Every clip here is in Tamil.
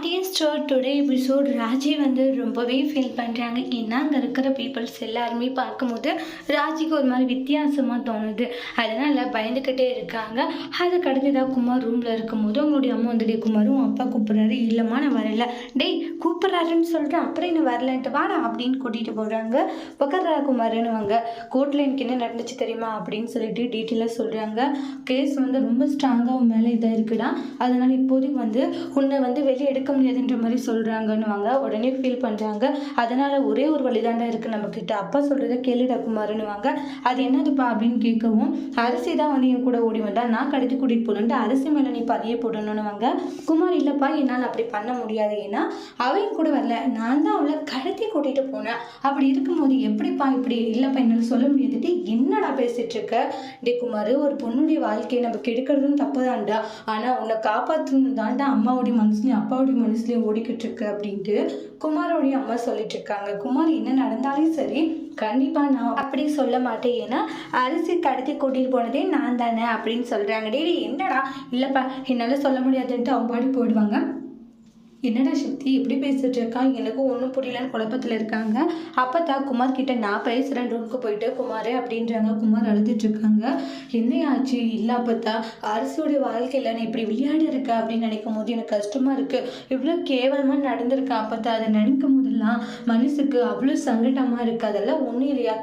ஸ்டார் டுடே எபிசோட் ராஜி வந்து ரொம்பவே ஃபீல் பண்ணுறாங்க. ஏன்னா அங்கே இருக்கிற பீப்புள்ஸ் எல்லாருமே பார்க்கும்போது ராஜிக்கு ஒரு மாதிரி வித்தியாசமாக தோணுது. அதனால் பயந்துக்கிட்டே இருக்காங்க. அதுக்கு அடுத்ததாக குமார் ரூமில் இருக்கும்போது அவங்களுடைய அம்மா வந்துட்டு குமாரும் அப்பா கூப்பிட்றாரு. இல்லைம்மா நான் வரல. டேய் கூப்பிட்றாருன்னு சொல்கிறேன் அப்புறம் என்ன வரலன்ட்டு வாடா அப்படின்னு கூட்டிகிட்டு போகிறாங்க. உட்கார்றா குமாருன்னு வாங்க. கோர்ட்டில் எனக்கு என்ன நடந்துச்சு தெரியுமா அப்படின்னு சொல்லிட்டு டீட்டெயிலாக சொல்கிறாங்க. கேஸ் வந்து ரொம்ப ஸ்ட்ராங்காக உன் மேலே இதாக இருக்குடா, அதனால் இப்போதைக்கு வந்து உன்னை வந்து வெளியே எடுக்க முடியாதுன்ற மாதிரி சொல்கிறாங்கன்னுவாங்க. உடனே ஃபீல் பண்ணுறாங்க. அதனால் ஒரே ஒரு வழிதாண்டா இருக்குது நம்மக்கிட்ட, அப்பா சொல்கிறத கேளுடா குமாருன்னுவாங்க. அது என்னதுப்பா அப்படின்னு கேட்கவும், அரிசி தான் வந்து என் கூட ஓடி வந்தா, நான் கடத்தி கூட்டிகிட்டு போகணுன்ட்டு அரிசி மேலே நீ பதிய போடணுன்னுவாங்க. குமார் இல்லைப்பா என்னால் அப்படி பண்ண முடியாது, ஏன்னா அவன் கூட வரல, நான் தான் அவளை கடத்தி கூட்டிகிட்டு போனேன். அப்படி இருக்கும்போது எப்படிப்பா இப்படி இல்லைப்பா என்னால் சொல்ல முடியாதுட்டு என்னடா பேசிகிட்டு இருக்க. டே குமார், ஒரு பொண்ணுடைய வாழ்க்கையை நம்ம கெடுக்கிறதும் தப்பு தான்டா, ஆனால் உன்னை காப்பாற்றணும் தாண்டா அம்மாவுடைய மனசுலையும் அப்பாவுடைய மனசுலையும் ஓடிக்கிட்டு இருக்கு அப்படின்ட்டு குமாரோடைய அம்மா சொல்லிட்டு இருக்காங்க. குமார் என்ன நடந்தாலும் சரி கண்டிப்பாக நான் அப்படி சொல்ல மாட்டேன், ஏன்னா அரிசி கடத்தி கூட்டிகிட்டு போனதே நான் தானே அப்படின்னு சொல்கிறாங்க. டேடி என்னடா இல்லைப்பா என்னால் சொல்ல முடியாதுன்ட்டு அவங்க பாடி போயிடுவாங்க. என்னடா சக்தி எப்படி பேசிட்டு இருக்கா, எனக்கும் ஒன்றும் புரியலன்னு குழப்பத்தில் இருக்காங்க. அப்போ தான் குமார் கிட்ட நான் பேசுகிறேன் ரூமுக்கு போயிட்டு குமார் அப்படின்றாங்க. குமார் அழுதுட்டு இருக்காங்க. என்னையாச்சு இல்லை அப்பத்தா, அரசோடைய வாழ்க்கையில் நான் இப்படி விளையாடி இருக்கேன் அப்படின்னு நினைக்கும் போது எனக்கு கஷ்டமாக இருக்குது. இவ்வளோ கேவலமாக நடந்திருக்கேன் அப்பத்தா, அதை நினைக்கும் போதெல்லாம் மனசுக்கு அவ்வளோ சங்கடமாக இருக்குது. அதெல்லாம் ஒன்றும் இல்லையா,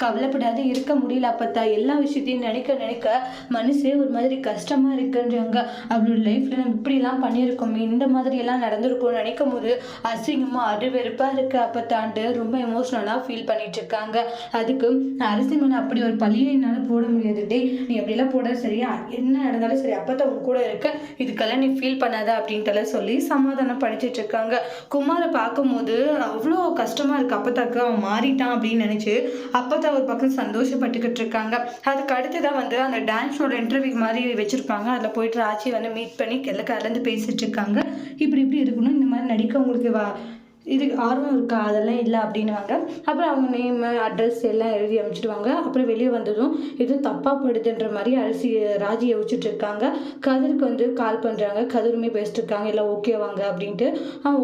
கவலைப்படாத இருக்க முடியல அப்பத்தா, எல்லா விஷயத்தையும் நினைக்க நினைக்க மனசே ஒரு மாதிரி கஷ்டமாக இருக்குன்றாங்க. அவளோட லைஃப்பில் நம்ம இப்படிலாம் பண்ணியிருக்கோமே, இந்த மாதிரி எல்லாம் நடந்திருக்கும்னு நினைக்கும் போது அசிங்கமா அருவெறுப்பாக இருக்குது அப்பத்தாண்டு ரொம்ப எமோஷ்னலாக ஃபீல் பண்ணிட்டு இருக்காங்க. அதுக்கு அரிசி மேலே அப்படி ஒரு பழியை என்னால் போட முடியாது. டே நீ அப்படிலாம் போட சரியா, என்ன நடந்தாலும் சரி அப்பத்தான் உன் கூட இருக்க, இதுக்கெல்லாம் நீ ஃபீல் பண்ணாத அப்படின்ட்டுலாம் சொல்லி சமாதானம் படிச்சுட்டு இருக்காங்க. குமாரை பார்க்கும்போது அவ்வளோ கஷ்டமாக இருக்குது அப்பத்தாக்கு, அவன் மாறிட்டான் அப்படின்னு நினச்சி அப்பத்தான் ஒரு பக்கம் சந்தோஷப்பட்டுக்கிட்டு இருக்காங்க. அதுக்கு அடுத்துதான் வந்து அந்த டான்ஸோட இன்டர்வியூ மாதிரி வச்சுருப்பாங்க. அதில் போயிட்டு ராஜி வந்து மீட் பண்ணி கலந்து பேசிட்டு இருக்காங்க. இப்படி இருக்கணும், இந்த மாதிரி நடிக்க உங்களுக்கு இது ஆர்வம் இருக்கா, அதெல்லாம் இல்லை அப்படின்வாங்க. அப்புறம் அவங்க நேம் அட்ரஸ் எல்லாம் எழுதி அனுப்பிச்சிடுவாங்க. அப்புறம் வெளியே வந்ததும் எதுவும் தப்பாக படுதுன்ற மாதிரி ராஜி யோசிச்சுட்டு இருக்காங்க. கதிருக்கு வந்து கால் பண்ணுறாங்க. கதிருமே பேசிட்டு இருக்காங்க, எல்லாம் ஓகே வாங்க அப்படின்ட்டு.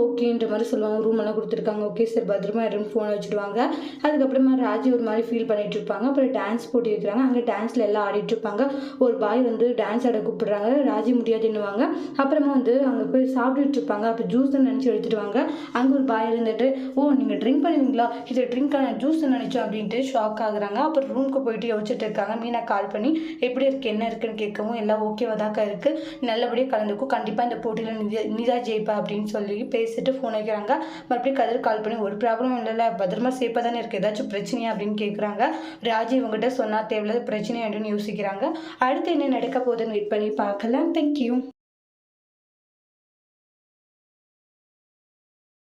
ஓகேன்ற மாதிரி சொல்லுவாங்க. ரூம் எல்லாம் கொடுத்துருக்காங்க. ஓகே சார் பத்திரமா இருன்னு ஃபோனை வச்சுடுவாங்க. அதுக்கப்புறமா ராஜி ஒரு மாதிரி ஃபீல் பண்ணிட்டு இருப்பாங்க. அப்புறம் டான்ஸ் போட்டி வைக்கிறாங்க. அங்கே டான்ஸில் எல்லாம் ஆடிட்டு இருப்பாங்க. ஒரு பாய் வந்து டான்ஸ் ஆட கூப்பிடுறாங்க. ராஜி முடியாதுன்னுவாங்க. அப்புறமா வந்து அங்கே போய் சாப்பிட்டுட்டு இருப்பாங்க. அப்போ ஜூஸ்ன்னு நினச்சி எடுத்துடுவாங்க. அங்கே ஒரு பாய் இருந்துட்டு, நீங்கள் ட்ரிங்க் பண்ணுவீங்களா, இது ட்ரிங்கான ஜூஸ் நினச்சோம் அப்படின்ட்டு ஷாக் ஆகுறாங்க. அப்புறம் ரூமுக்கு போயிட்டு யோசிச்சுட்டு இருக்காங்க. மீனா கால் பண்ணி எப்படி இருக்குது என்ன இருக்குன்னு கேட்கவும், எல்லாம் ஓகேவாதாக்கா இருக்குது, நல்லபடியாக கலந்துக்கும், கண்டிப்பாக இந்த போட்டியில் நீதா ஜெயிப்பா அப்படின்னு சொல்லி பேசிட்டு ஃபோன் வைக்கிறாங்க. மறுபடியும் கதிர் கால் பண்ணி ஒரு ப்ராப்ளம் இல்லைல்ல, பத்திரமா சேஃபாக தானே இருக்குது, ஏதாச்சும் பிரச்சனையா அப்படின்னு கேட்குறாங்க. ராஜி இவங்ககிட்ட சொன்னால் தேவையில்லாத பிரச்சனை அப்படின்னு யோசிக்கிறாங்க. அடுத்து என்ன நடக்க போகுதுன்னு வெயிட் பண்ணி பார்க்கலாம். தேங்க்யூ.